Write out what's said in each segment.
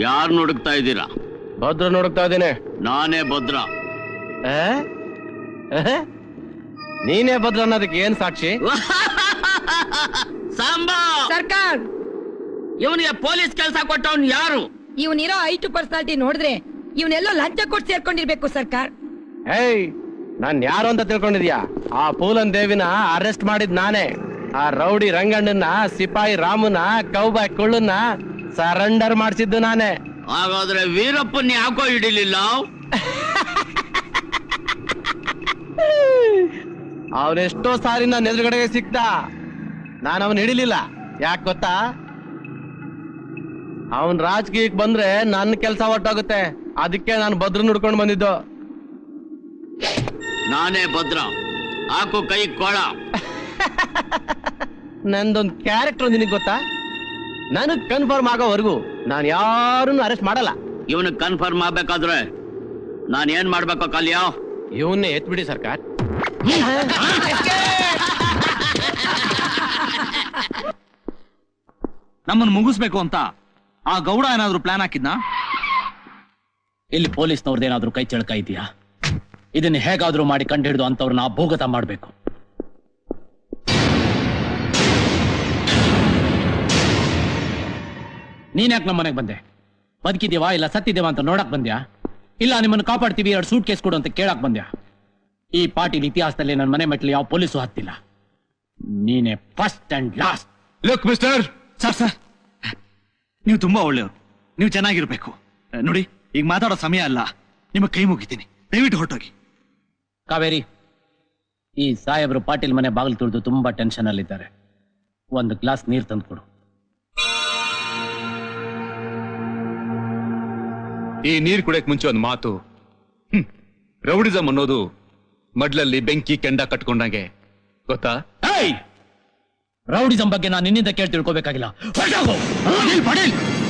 ಯಾರು ನೋಡುತ್ತಾ ಇದ್ದೀರಾ? ಭದ್ರ ನೋಡುತ್ತಾ ಇದ್ದೇನೆ. ನಾನೇ ಭದ್ರ. ನೀನೇ ಭದ್ರ ಅನ್ನೋದಕ್ಕೆ ಏನ್ ಸಾಕ್ಷಿ? ಸಾಂಬಾ ಸರ್ಕಾರ್, ಇವನಿಗೆ ಪೊಲೀಸ್ ಕೆಲಸ ಕೊಟ್ಟವನ್ ಯಾರು? ಇವನಿರೋ ಐಟು ಪರ್ಸನಾಲಿಟಿ ನೋಡಿದ್ರೆ ಇವನೆಲ್ಲೋ ಲಂಚ ಕೊಟ್ಟು ಸೇರ್ಕೊಂಡಿರ್ಬೇಕು ಸರ್ಕಾರ್. ಹೇಯ್, ನಾನ್ ಯಾರು ಅಂತ ತಿಳ್ಕೊಂಡಿದ್ಯಾ? ಆ ಪೂಲನ್ ದೇವಿನ ಅರೆಸ್ಟ್ ಮಾಡಿದ್ ನಾನೇ. ಆ ರೌಡಿ ರಂಗಣ್ಣನ, ಸಿಪಾಯಿ ರಾಮನ, ಕೌಬಾಯ್ ಕುಳ್ಳನ್ನ ಸರೆಂಡರ್ ಮಾಡಿಸಿದ್ದು ನಾನೇ. ಹಾಗಾದ್ರೆ ವೀರಪ್ಪನ್ ಯಾಕೋ ಹಿಡಿಲಿಲ್ಲ? ಅವನೆಷ್ಟೋ ಸಾರಿ ನನ್ನ ಎದುರುಗಡೆಗೆ ಸಿಕ್ತ, ನಾನು ಅವನ್ ಹಿಡಿಲಿಲ್ಲ. ಯಾಕೆ ಗೊತ್ತಾ? ಅವನ್ ರಾಜಕೀಯಕ್ಕೆ ಬಂದ್ರೆ ನನ್ನ ಕೆಲಸ ಹೊರಟೋಗುತ್ತೆ. ಅದಕ್ಕೆ ನಾನು ಭದ್ರ ನುಡ್ಕೊಂಡು ಬಂದಿದ್ದು. ನಾನೇ ಭದ್ರ. ಹಾಕು ಕೈ ಕೋಳ. ನಂದೊಂದು ಕ್ಯಾರೆಕ್ಟರ್ ನಿನಗೆ ಗೊತ್ತಾ? ನನಗ್ ಕನ್ಫರ್ಮ್ ಆಗೋವರೆಗೂ ನಾನು ಯಾರನ್ನು ಅರೆಸ್ಟ್ ಮಾಡಲ್ಲ. ಇವನು ಕನ್ಫರ್ಮ್ ಆಗ್ಬೇಕಾದ್ರೆ ನಾನು ಏನ್ ಮಾಡ್ಬೇಕು ಕಲ್ಯಾ? ಇವನ್ನೇ ಎತ್ಬಿಡಿ ಸರ್ಕಾರ. ನಮ್ಮನ್ನು ಮುಗಿಸ್ಬೇಕು ಅಂತ ಆ ಗೌಡ ಏನಾದ್ರು ಪ್ಲಾನ್ ಹಾಕಿದ್ನಾ? ಇಲ್ಲಿ ಪೊಲೀಸ್ನವ್ರದ್ದೇನಾದ್ರೂ ಕೈ ಚಳಕ ಇದೆಯಾ? ಇದನ್ನ ಹೇಗಾದ್ರೂ ಮಾಡಿ ಕಂಡು ಹಿಡಿದು ಅಂತವ್ರನ್ನ ಭೂಗತ ಮಾಡ್ಬೇಕು. ನೀನ್ ಯಾಕೆ ನಮ್ಮ ಮನೆಗೆ ಬಂದೆ? ಬದುಕಿದೇವಾ ಇಲ್ಲ ಸತ್ತಿದೇವಾ ಅಂತ ನೋಡಕ್ ಬಂದ್ಯಾ? ಇಲ್ಲ ನಿಮ್ಮನ್ನು ಕಾಪಾಡ್ತೀವಿ 2 ಸೂಟ್ ಕೇಸ್ ಕೊಡು ಅಂತ ಕೇಳಕ್ ಬಂದ್ಯಾ? ಈ ಪಾರ್ಟಿನ ಇತಿಹಾಸದಲ್ಲಿ ನನ್ನ ಮನೆ ಮೆಟ್ಲು ಯಾವ ಪೊಲೀಸು ಹತ್ತಿಲ್ಲ. ನೀನೇ first and last. Look mister, sir ನೀವು ತುಂಬಾ ಒಳ್ಳೆಯವರು. ನೀವು ಚೆನ್ನಾಗಿರ್ಬೇಕು. ನೋಡಿ, ಈಗ ಮಾತಾಡೋ ಸಮಯ ಅಲ್ಲ. ನಿಮ್ಮ ಕೈ ಮುಗಿತೀನಿ, ದಯವಿಟ್ಟು ಹೊರಟೋಗಿ. ಕಾವೇರಿ, ಈ ಸಾಹೇಬ್ರು ಪಾಟೀಲ್ ಮನೆ ಬಾಗಿಲು ತುಳಿದು ತುಂಬಾ ಟೆನ್ಷನ್ ಅಲ್ಲಿದ್ದಾರೆ. 1 ಗ್ಲಾಸ್ ನೀರು ತಂದ್ಕೊಡು. ಈ ನೀರು ಕುಡಿಯಕ್ ಮುಂಚೆ ಒಂದು ಮಾತು. ರೌಡಿಸಮ್ ಅನ್ನೋದು ಮಡ್ಲಲ್ಲಿ ಬೆಂಕಿ ಕೆಂಡ ಕಟ್ಕೊಂಡಂಗೆ, ಗೊತ್ತಾ? ರೌಡಿಸಂ ಬಗ್ಗೆ ನಾನು ನಿನ್ನಿಂದ ಕೇಳಿ ತಿಳ್ಕೋಬೇಕಾಗಿಲ್ಲ.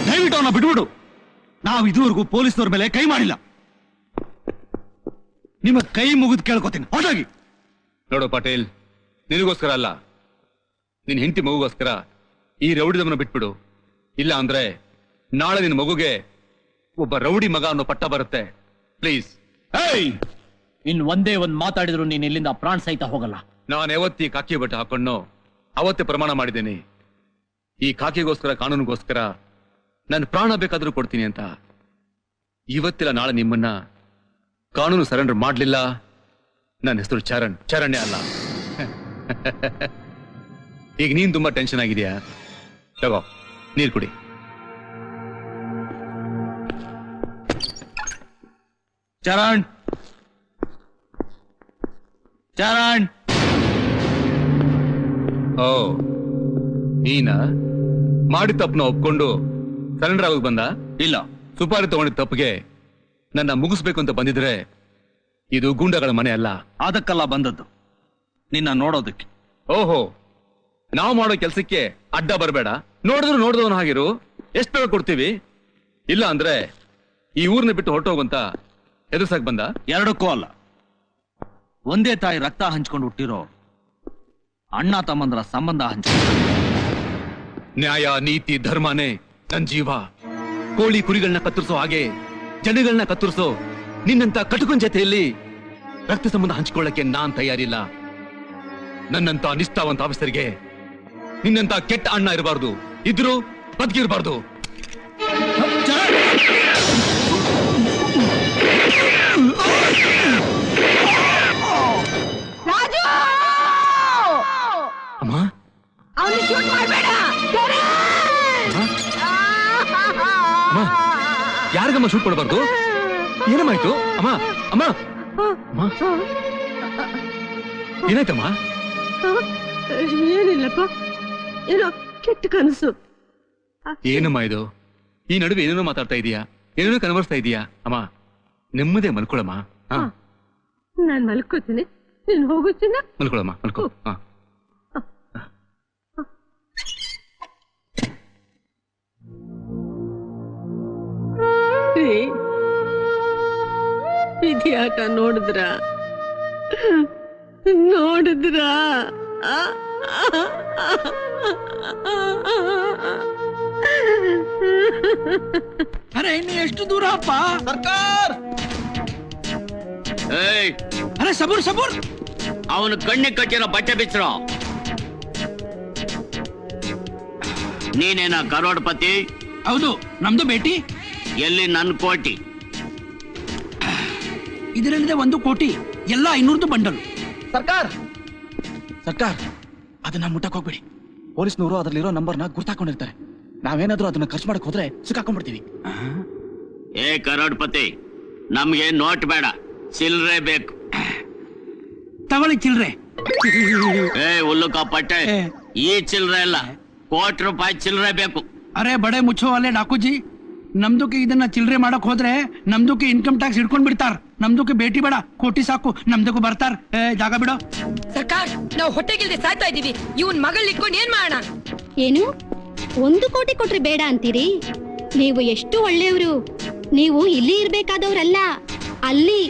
ದಯವಿಟ್ಟು ಅವನ್ನ ಬಿಟ್ಬಿಡು. ನಾವು ಇದುವರೆಗೂ ಪೊಲೀಸ್ನವ್ರ ಮೇಲೆ ಕೈ ಮಾಡಿಲ್ಲ. ನಿಮ್ಮ ಕೈ ಮುಗಿದು ಕೇಳ್ಕೊತೀನಿ, ಹೊರಟೋಗಿ. ನೋಡು ಪಾಟೀಲ್, ನಿನಗೋಸ್ಕರ ಅಲ್ಲ, ನಿನ್ ಹೆಂಡತಿ ಮಗುಗೋಸ್ಕರ ಈ ರೌಡಿಸಮ್ನ ಬಿಟ್ಬಿಡು. ಇಲ್ಲ ಅಂದ್ರೆ ನಾಳೆ ನಿನ್ ಮಗುಗೆ ಒಬ್ಬ ರೌಡಿ ಮಗ ಅನ್ನೋ ಪಟ್ಟ ಬರುತ್ತೆ. ಪ್ಲೀಸ್. ಇನ್ ಒಂದೇ ಒಂದ್ ಮಾತಾಡಿದ್ರು ನೀನ್ ಇಲ್ಲಿಂದ ಪ್ರಾಣ ಸಹಿತ ಹೋಗಲ್ಲ. ನಾನು ಯಾವತ್ತಿ ಕಾಕಿ ಬಟ್ಟೆ ಹಾಕೊಂಡು ಅವತ್ತೇ ಪ್ರಮಾಣ ಮಾಡಿದ್ದೇನೆ, ಈ ಕಾಕಿಗೋಸ್ಕರ, ಕಾನೂನಿಗೋಸ್ಕರ ನಾನು ಪ್ರಾಣ ಬೇಕಾದ್ರೂ ಕೊಡ್ತೀನಿ ಅಂತ. ಇವತ್ತಿಲ್ಲ ನಾಳೆ ನಿಮ್ಮನ್ನ ಕಾನೂನು ಸರೆಂಡರ್ ಮಾಡ್ಲಿಲ್ಲ, ನನ್ನ ಹೆಸರು ಚರಣ್ಯ ಅಲ್ಲ. ಈಗ ನೀನ್ ತುಂಬಾ ಟೆನ್ಷನ್ ಆಗಿದೆಯಾ? ತಗೋ ನೀರು ಕುಡಿ. ಚರಣ್, ಓ, ನೀನ ಮಾಡಿದ ತಪ್ಪನ ಒಪ್ಕೊಂಡು ಸರೆಂಡರ್ ಆಗೋಕ್ ಬಂದ? ಇಲ್ಲ, ಸುಪಾರಿ ತಗೊಂಡಿದ್ದ ತಪ್ಪಿಗೆ ನನ್ನ ಮುಗಿಸ್ಬೇಕು ಅಂತ ಬಂದಿದ್ರೆ ಇದು ಗೂಂಡಗಳ ಮನೆ ಅಲ್ಲ. ಅದಕ್ಕೆಲ್ಲ ಬಂದದ್ದು, ನಿನ್ನ ನೋಡೋದಕ್ಕೆ. ಓಹೋ, ನಾವು ಮಾಡೋ ಕೆಲ್ಸಕ್ಕೆ ಅಡ್ಡ ಬರಬೇಡ. ನೋಡಿದವನು ಹಾಗಿರು. ಎಷ್ಟು ಬೇಗ ಕೊಡ್ತೀವಿ. ಇಲ್ಲ ಅಂದ್ರೆ ಈ ಊರ್ನ ಬಿಟ್ಟು ಹೊರಟೋಗಂತ ಎದುರ್ಸಕ್ ಬಂದ? ಎರಡಕ್ಕೂ ಅಲ್ಲ. ಒಂದೇ ತಾಯಿ ರಕ್ತ ಹಂಚ್ಕೊಂಡು ಹುಟ್ಟಿರೋ ಅಣ್ಣ ತಮ್ಮಂದ್ರ ಸಂಬಂಧ ಹಂಚ್ಕೊಂಡು. ನ್ಯಾಯ, ನೀತಿ, ಧರ್ಮನೇ ನನ್ ಜೀವ. ಕೋಳಿ ಕುರಿಗಳನ್ನ ಕತ್ತರಿಸೋ ಹಾಗೆ ಜನಗಳನ್ನ ಕತ್ತರಿಸೋ ನಿನ್ನಂತ ಕಟುಕನ್ ಜೊತೆಯಲ್ಲಿ ರಕ್ತ ಸಂಬಂಧ ಹಂಚಿಕೊಳ್ಳಕ್ಕೆ ನಾನ್ ತಯಾರಿಲ್ಲ. ನನ್ನಂತ ನಿಷ್ಠಾವಂತ ಆಫೀಸರ್ಗೆ ನಿನ್ನಂತ ಕೆಟ್ಟ ಅಣ್ಣ ಇರಬಾರ್ದು, ಇದ್ರು ಬದುಕಿರಬಾರ್ದು. ಅಮ್ಮ, ಯಾರಿಗಮ್ಮ ಶೂಟ್ ಮಾಡಬಾರ್ದು? ಏನಮ್ಮಾಯ್ತು ಅಮ್ಮ? ಅಮ್ಮ, ಏನಾಯ್ತಮ್ಮ? ಏನಿಲ್ಲಪ್ಪ, ಏನೋ ಕೆಟ್ಟ ಕನಸು. ಏನಮ್ಮ ಇದು? ಈ ನಡುವೆ ಏನೇನೋ ಮಾತಾಡ್ತಾ ಇದೀಯಾ, ಏನೇನೋ ಕನ್ವರ್ಸ್ತಾ ಇದೀಯಾ. ಅಮ್ಮ, ನೆಮ್ಮದೇ ಮಲ್ಕೊಳಮ್ಮ. ನಾನ್ ಮಲ್ಕೋತೀನಿ, ನೀನ್ ಹೋಗುತ್ತೀನ? ಮಲ್ಕೊಳಮ್ಮ, ಮಲ್ಕೋ. ವಿಧಿ ಆಟ ನೋಡಿದ್ರ ನೋಡಿದ್ರ ಅರೆ ಇನ್ನು ಎಷ್ಟು ದೂರ ಅಪ್ಪ? ಸರ್ಕಾರ ಏಯ್, ಅರೆ ಸಬೂರ್ ಸಬೂರ್. ಅವನು ಕಣ್ಣಿಗೆ ಕಟ್ಟಿರೋ ಬಟ್ಟೆ ಬಿಚ್ಚರು. ನೀನೇನ ಕರೋಡ್ಪತಿ? ಹೌದು, ನಮ್ದು ಭೇಟಿ. ಎಲ್ಲಿ ನನ್ ಕೋಟಿ? ಇದರಲ್ಲಿದೆ 1 ಕೋಟಿ, ಎಲ್ಲ 500 ಬಂಡಲ್. ಸರ್ಕಾರ ಅದನ್ನ ಮುಟ್ಟಕ್ ಹೋಗ್ಬೇಡಿ. ಪೊಲೀಸ್ನವರು ಅದ್ರಲ್ಲಿರೋ ನಂಬರ್ನ ಗುರ್ತಾಕೊಂಡಿರ್ತಾರೆ. ನಾವೇನಾದ್ರೂ ಅದನ್ನ ಖರ್ಚು ಮಾಡಕ್ ಹೋದ್ರೆ ಸಿಕ್ಕಾಕೊಂಡ್ಬಿಡ್ತೀವಿ. ಏ ಕರೋಡ್ಪತಿ, ನಮ್ಗೆ ನೋಟ್ ಬೇಡ, ಚಿಲ್ರೆ ಬೇಕು. ತಗೊಳ್ಳಿ ಚಿಲ್ರೆ. ಏ ಹುಲ್ಲುಕ ಪಟ್ಟೆ, ಈ ಚಿಲ್ರೆ ಇಲ್ಲ, ₹1 ಚಿಲ್ರೆ ಬೇಕು. ಅರೆ ಬಡೆ ಮುಚ್ಚೋ ಅಲ್ಲೇ ಡಾಕುಜಿ, ನಮ್ದುಕ್ಕೆ ಇದನ್ನ ಚಿಲ್ರೆ ಮಾಡಕ್ ಹೋದ್ರೆ ನಮ್ದುಕ್ಕೆ ಇನ್ಕಮ್ ಟ್ಯಾಕ್ಸ್ ಹಿಡ್ಕೊಂಡ್ ಬಿಡ್ತಾರ. ನಮ್ದುಕ್ಕೆ ಭೇಟಿ ಬೇಡ, ಕೋಟಿ ಸಾಕು. ನಮ್ದಕ್ಕೂ ಬರ್ತಾರ. ಜಾಗ ಬಿಡೋ. ಸರ್ಕಾರ್, ನಾವು ಹೊಟ್ಟೆಗಿಲ್ದೆ ಸಾಯ್ತಾ ಇದೀವಿ. ಇವನ್ ಮಗಳ್ ಇಟ್ಕೊಂಡು ಏನ್ ಮಾಡೋಣ? ಏನು 1 ಕೋಟಿ ಕೊಟ್ರೆ ಬೇಡ ಅಂತೀರಿ? ನೀವು ಎಷ್ಟು ಒಳ್ಳೆಯವರು. ನೀವು ಇಲ್ಲಿ ಇರ್ಬೇಕಾದವ್ರಲ್ಲ, ಅಲ್ಲಿ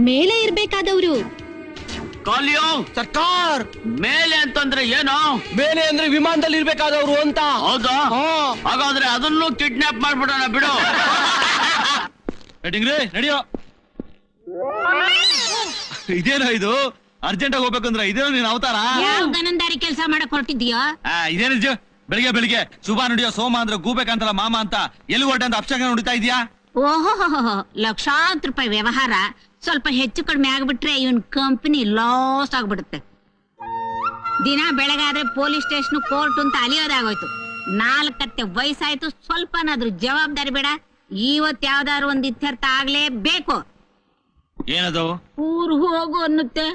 ಮೇಲೆ ಇರ್ಬೇಕಾದವ್ರು. ಕಾಲಿಯೋ ಸರ್ಕಾರ ಮೇಲೆ ಅಂತಂದ್ರೆ ಏನು? ಮೇಲೆ ಅಂದ್ರೆ ವಿಮಾನದಲ್ಲಿ ಇರ್ಬೇಕಾದವ್ರು ಅಂತ. ಹೌದಾ? ಹಾಗಾದ್ರೆ ಅದನ್ನು ಕಿಡ್ನಾಪ್ ಮಾಡ್ಬಿಡೋಣ, ಬಿಡು. ನಡಿಯೋ. ಇದೇನೋ ಇದು, ಅರ್ಜೆಂಟ್ ಆಗಿ ಹೋಗ್ಬೇಕಂದ್ರೆ ಇದೇನೋ ನೀನ್ ಅವತಾರ? ಯಾವ ಗನಂದಾರಿ ಕೆಲಸ ಮಾಡಕ್ ಹೊರಟಿದ್ಯೋ? ಇದೇನಿಜ ಬೆಳಿಗ್ಗೆ ಸುಬಾ ನುಡಿಯೋ ಸೋಮ ಅಂದ್ರೆ ಗೂಬೇಕಂತಲ್ಲ ಮಾಮ ಅಂತ ಎಲ್ಲಿ ಹೊರಟೆ ಅಂತ ಅಪ್ಶಂಗ ನುಡಿತಾ ಇದೀಯಾ? ಓಹೋ, ಲಕ್ಷಾಂತರ ರೂಪಾಯಿ ವ್ಯವಹಾರ ಸ್ವಲ್ಪ ಹೆಚ್ಚು ಕಡಿಮೆ ಆಗ್ಬಿಟ್ರೆ ಇವನ್ ಕಂಪನಿ ಲಾಸ್ ಆಗ್ಬಿಡುತ್ತೆ. ದಿನ ಬೆಳಗಾದ್ರೆ ಪೊಲೀಸ್ ಸ್ಟೇಷನ್, ಕೋರ್ಟ್ ಅಂತ ಅಲಿಯೋದಾಗೋಯ್ತು. 4 ವಯಸ್ಸಾಯ್ತು, ಸ್ವಲ್ಪನಾದ್ರೂ ಜವಾಬ್ದಾರಿ ಬೇಡ. ಇವತ್ ಯಾವ್ದಾದ್ರು ಒಂದ್ ಇತ್ಯರ್ಥ ಆಗ್ಲೇಬೇಕು. ಏನದು? ಊರ್ ಹೋಗು ಅನ್ನುತ್ತೆ,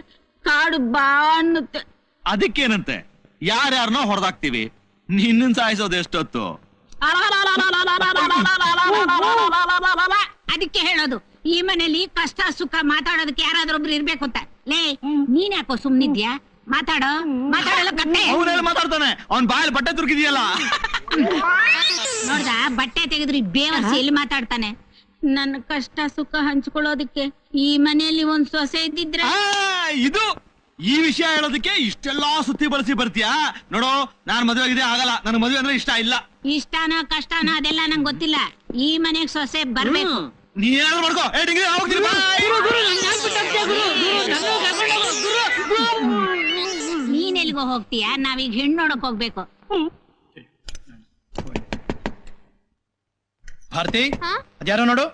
ಕಾಡು ಬಾ ಅನ್ನುತ್ತೆ. ಅದಕ್ಕೇನಂತೆ, ಯಾರ್ಯಾರನೋ ಹೊಡೆದಾಕ್ತಿವಿ, ನಿನ್ನನ್ ಸಾಯಿಸೋದು ಎಷ್ಟೊತ್ತು? ಅದಕ್ಕೆ ಹೇಳೋದು, ಈ ಮನೇಲಿ ಕಷ್ಟ ಸುಖ ಮಾತಾಡೋದಕ್ಕೆ ಯಾರಾದ್ರೂ ಒಬ್ರು ಇರ್ಬೇಕು ಅಂತ. ಲೇ, ನೀನ್ ಯಾಕೋ ಸುಮ್ನಿದ್ಯಾ? ಮಾತಾಡಲ್ಲ ಕತ್ತೆ. ಅವನೆಲ್ಲ ಮಾತಾಡ್ತಾನೆ, ಅವ್ನ್ ಬಾಯಲ್ಲಿ ಬಟ್ಟೆ ತುರುಕಿದೆಯಲ್ಲ. ನೋಡ್ದ, ಬಟ್ಟೆ ತೆಗೆದ್ರಿ ಬೇವರ್ಸಿ ಎಲ್ಲಿ ಮಾತಾಡ್ತಾನೆ. ನನ್ನ ಕಷ್ಟ ಸುಖ ಹಂಚ್ಕೊಳ್ಳೋದಕ್ಕೆ ಈ ಮನೆಯಲ್ಲಿ ಒಂದ್ ಸೊಸೆ ಇದ್ದಿದ್ರೆ. ಇದು ಈ ವಿಷಯ ಹೇಳೋದಕ್ಕೆ ಇಷ್ಟೆಲ್ಲಾ ಸುತ್ತಿ ಬಳಸಿ ಬರ್ತೀಯಾ? ನೋಡು, ನಾನ್ ಮದುವೆ ಆಗಿದೆ, ಆಗಲ್ಲ. ನನ್ ಮದುವೆ ಅಂದ್ರೆ ಇಷ್ಟ ಇಲ್ಲ. ಇಷ್ಟನೋ ಕಷ್ಟನೋ ಅದೆಲ್ಲ ನಂಗೆ ಗೊತ್ತಿಲ್ಲ. ಈ ಮನೆಗ್ ಸೊಸೆ ಬರ್ಬೇಕು. ನೀ ಏನಾದ್ರು ಮಾಡ್ಕೋ. ಹೋಗ್ತೀನಿ, ನೀನ್ ಎಲ್ಗೋ ಹೋಗ್ತೀಯಾ? ನಾವೀಗ ಹೆಣ್ಣು ನೋಡಕ್ ಹೋಗ್ಬೇಕು. ಭಾರತಿ, ಅದ್ಯಾರೋ ನೋಡು.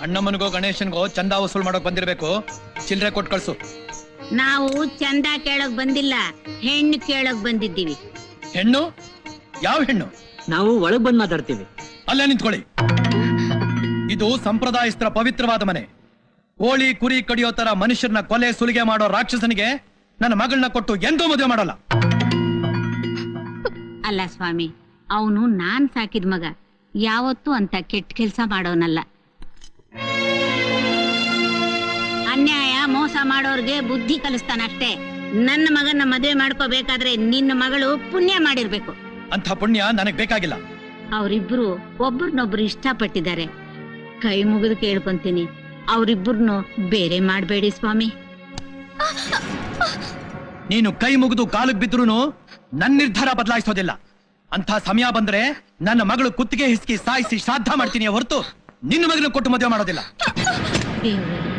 ಅಣ್ಣಮ್ಮನಿಗೋ ಗಣೇಶನ್ಗೋ ಚಂದ ವಸೂಲ್ ಮಾಡೋಕ್ ಬಂದಿರ್ಬೇಕು. ಚಿಲ್ರೆ ಕೊಟ್ಟು ಕಳ್ಸು. ನಾವು ಚಂದ ಕೇಳಕ್ ಬಂದಿಲ್ಲ, ಹೆಣ್ಣು ಕೇಳಕ್ ಬಂದಿದ್ದೀವಿ. ಹೆಣ್ಣು? ಯಾವ ಹೆಣ್ಣು? ನಾವು ಒಳಗ್ ಬಂದ್ ಮಾತಾಡ್ತೀವಿ. ಅಲ್ಲೇ ನಿಂತ್ಕೊಳ್ಳಿ. ಇದು ಸಂಪ್ರದಾಯಸ್ಥರ ಪವಿತ್ರವಾದ ಮನೆ. ಕೋಳಿ ಕುರಿ ಕಡಿಯೋ ತರ ಮನುಷ್ಯರನ್ನ ಕೊಲೆ ಸುಲಿಗೆ ಮಾಡೋ ರಾಕ್ಷಸನಿಗೆ ನನ್ನ ಮಗಳನ್ನ ಕೊಟ್ಟು ಎಂದೂ ಮದುವೆ ಮಾಡಲ್ಲ. ಅಲ್ಲ ಸ್ವಾಮಿ, ಅವನು ನಾನ್ ಸಾಕಿದ ಮಗ, ಯಾವತ್ತೂ ಅಂತ ಕೆಟ್ಟ ಕೆಲಸ ಮಾಡೋನಲ್ಲ. ಅನ್ಯಾಯ ಮೋಸ ಮಾಡೋರ್ಗೆ ಬುದ್ಧಿ ಕಲಿಸ್ತಾನಷ್ಟೇ. ನನ್ನ ಮಗನ ಮದುವೆ ಮಾಡ್ಕೋಬೇಕಾದ್ರೆ ನಿನ್ನ ಮಗಳು ಪುಣ್ಯ ಮಾಡಿರ್ಬೇಕು. ಅಂತ ಪುಣ್ಯ ನನಗ್ ಬೇಕಾಗಿಲ್ಲ. ಅವರಿಬ್ರು ಒಬ್ರನ್ನೊಬ್ರು ಇಷ್ಟಪಟ್ಟಿದ್ದಾರೆ. ಕೈ ಮುಗಿದು ಕೇಳ್ಕೊಂತೀನಿ, ಅವರಿಬ್ಬರನ್ನು ಬೇರೆ ಮಾಡಬೇಡಿ ಸ್ವಾಮಿ. ನೀನು ಕೈ ಮುಗಿದು ಕಾಲಿಗೆ ಬಿದ್ರೂ ನನ್ನ ನಿರ್ಧಾರ ಬದಲಾಯಿಸೋದಿಲ್ಲ. ಅಂತ ಸಮಯ ಬಂದ್ರೆ ನನ್ನ ಮಗಳು ಕುತ್ತಿಗೆ ಹಿಸ್ಕಿ ಸಾಯಿಸಿ ಶ್ರಾದ್ದ ಮಾಡ್ತೀನಿ ಹೊರತು ನಿನ್ನ ಮಗನ ಕೊಟ್ಟು ಮದುವೆ ಮಾಡೋದಿಲ್ಲ. ದೇವ್ರೇ,